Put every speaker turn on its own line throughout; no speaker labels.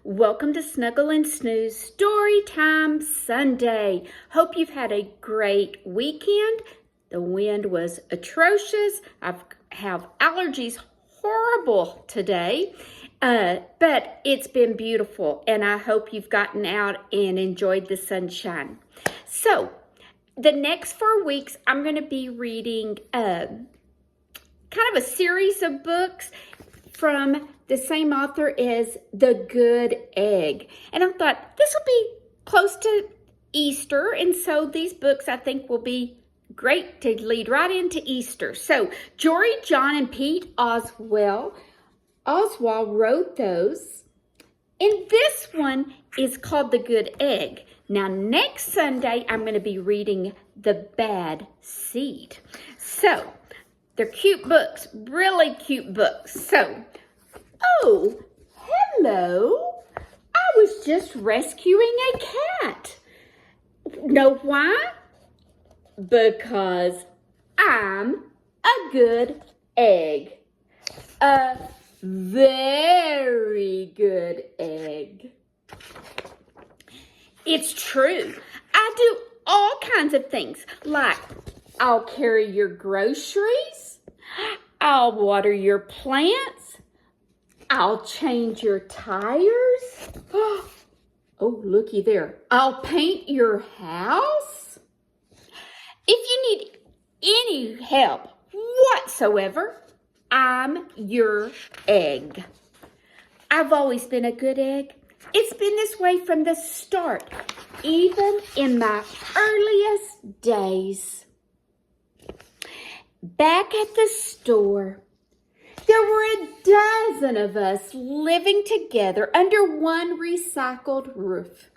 Welcome to Snuggle and Snooze Storytime Sunday. Hope you've had a great weekend. The wind was atrocious. I have allergies horrible today, but it's been beautiful, and I hope you've gotten out and enjoyed the sunshine. So, the next 4 weeks, I'm going to be reading kind of a series of books from the same author as The Good Egg. And I thought this will be close to Easter, and so these books I think will be great to lead right into Easter. So Jory, John, and Pete Oswald wrote those. And this one is called The Good Egg. Now next Sunday I'm going to be reading The Bad Seed. So they're cute books, really cute books. So, oh, hello. I was just rescuing a cat. Know why? Because I'm a good egg. A very good egg. It's true. I do all kinds of things, like I'll carry your groceries, I'll water your plants, I'll change your tires. Oh, looky there. I'll paint your house. If you need any help whatsoever, I'm your egg. I've always been a good egg. It's been this way from the start, even in my earliest days. Back at the store, there were a dozen of us living together under one recycled roof.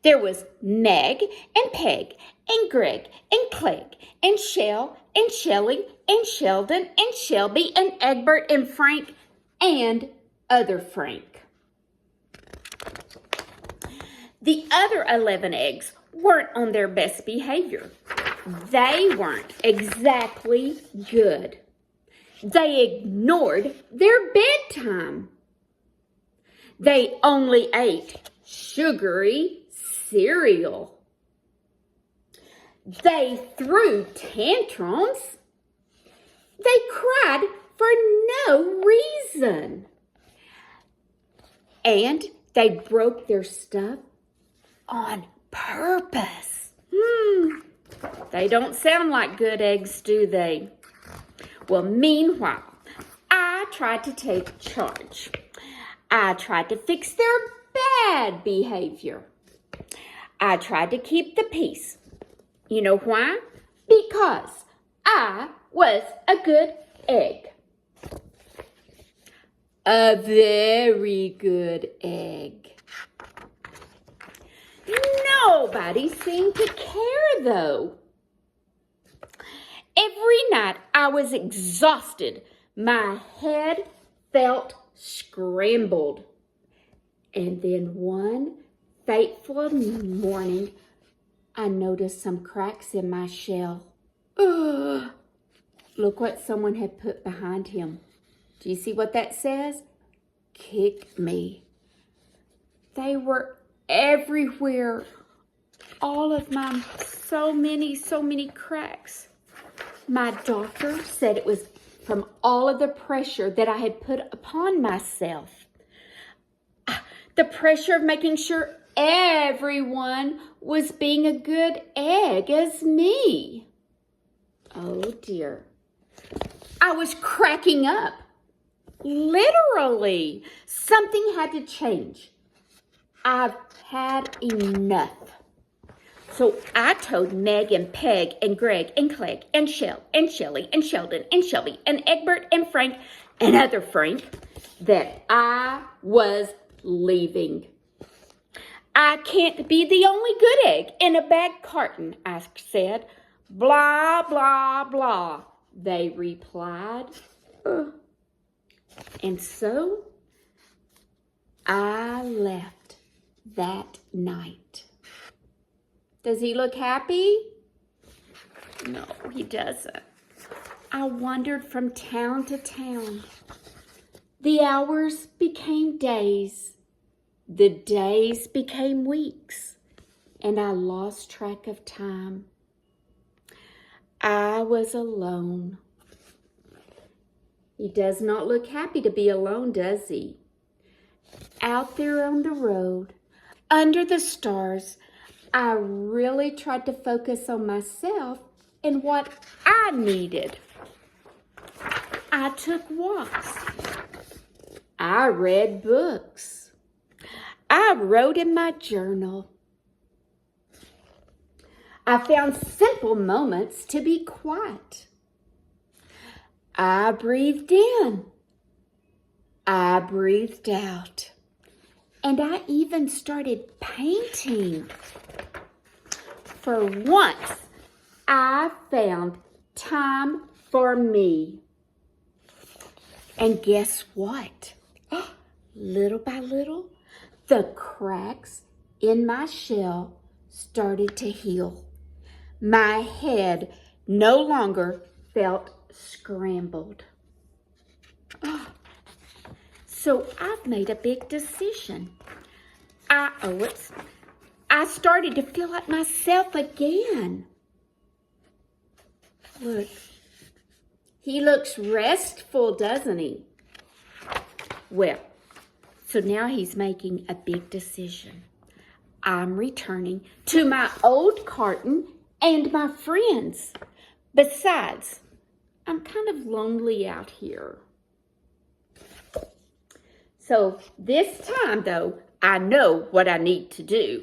There was Meg and Peg and Greg and Clegg and Shell and Shelley and Sheldon and Shelby and Egbert and Frank and other Frank. The other 11 eggs weren't on their best behavior. They weren't exactly good. They ignored their bedtime. They only ate sugary cereal. They threw tantrums. They cried for no reason. And they broke their stuff on purpose. They don't sound like good eggs, do they? Well, meanwhile, I tried to take charge. I tried to fix their bad behavior. I tried to keep the peace. You know why? Because I was a good egg. A very good egg. Nobody seemed to care, though. Every night I was exhausted. My head felt scrambled. And then one fateful morning, I noticed some cracks in my shell. Ugh. Look what someone had put behind him. Do you see what that says? Kick me. They were everywhere. All of my so many cracks. My doctor said it was from all of the pressure that I had put upon myself. The pressure of making sure everyone was being a good egg as me. Oh dear. I was cracking up. Literally. Something had to change. I've had enough. So I told Meg and Peg and Greg and Clegg and Shell and Shelly and Sheldon and Shelby and Egbert and Frank and other Frank that I was leaving. I can't be the only good egg in a bad carton, I said. Blah, blah, blah, they replied. And so I left that night. Does he look happy? No, he doesn't. I wandered from town to town. The hours became days. The days became weeks, and I lost track of time. I was alone. He does not look happy to be alone, does he? Out there on the road, under the stars, I really tried to focus on myself and what I needed. I took walks. I read books. I wrote in my journal. I found simple moments to be quiet. I breathed in. I breathed out. And I even started painting. For once, I found time for me. And guess what? Little by little, the cracks in my shell started to heal. My head no longer felt scrambled. So I've made a big decision. I started to feel like myself again. Look, he looks restful, doesn't he? Well, so now he's making a big decision. I'm returning to my old carton and my friends. Besides, I'm kind of lonely out here. So this time, though, I know what I need to do.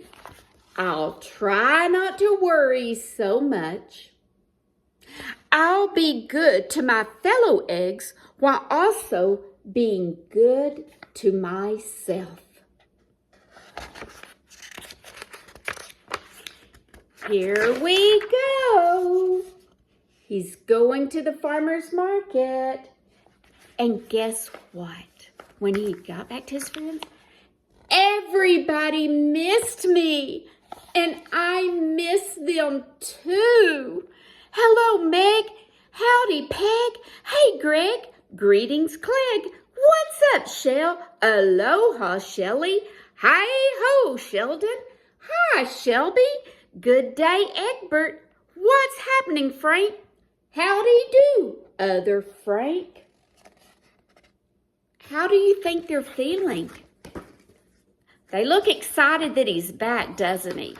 I'll try not to worry so much. I'll be good to my fellow eggs while also being good to myself. Here we go. He's going to the farmer's market. And guess what? When he got back to his friends, everybody missed me. And I miss them too. Hello, Meg. Howdy, Peg. Hey, Greg. Greetings, Clegg. What's up, Shell? Aloha, Shelly. Hi-ho, Sheldon. Hi, Shelby. Good day, Egbert. What's happening, Frank? Howdy do, other Frank. How do you think they're feeling? They look excited that he's back, doesn't he?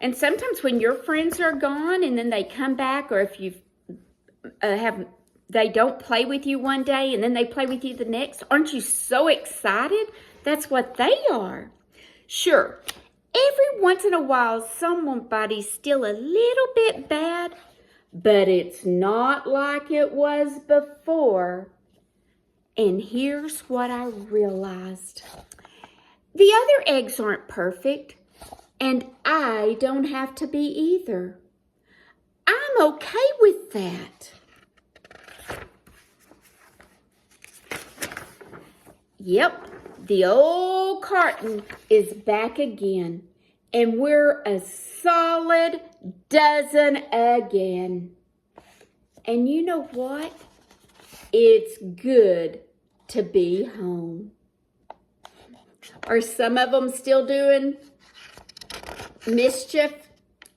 And sometimes when your friends are gone and then they come back, or if you they don't play with you one day and then they play with you the next, aren't you so excited? That's what they are. Sure, every once in a while somebody's still a little bit bad, but it's not like it was before. And here's what I realized. The other eggs aren't perfect, and I don't have to be either. I'm okay with that. Yep, the old carton is back again, and we're a solid dozen again. And you know what? It's good to be home. Are some of them still doing mischief?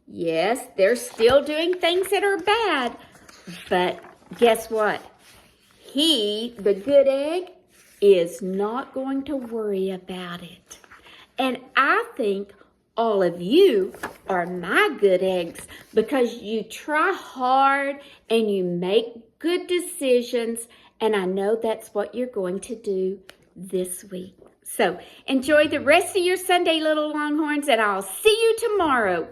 Yes, they're still doing things that are bad. But guess what? He, the good egg, is not going to worry about it. And I think all of you are my good eggs because you try hard and you make good decisions. And I know that's what you're going to do this week. So enjoy the rest of your Sunday, little Longhorns, and I'll see you tomorrow.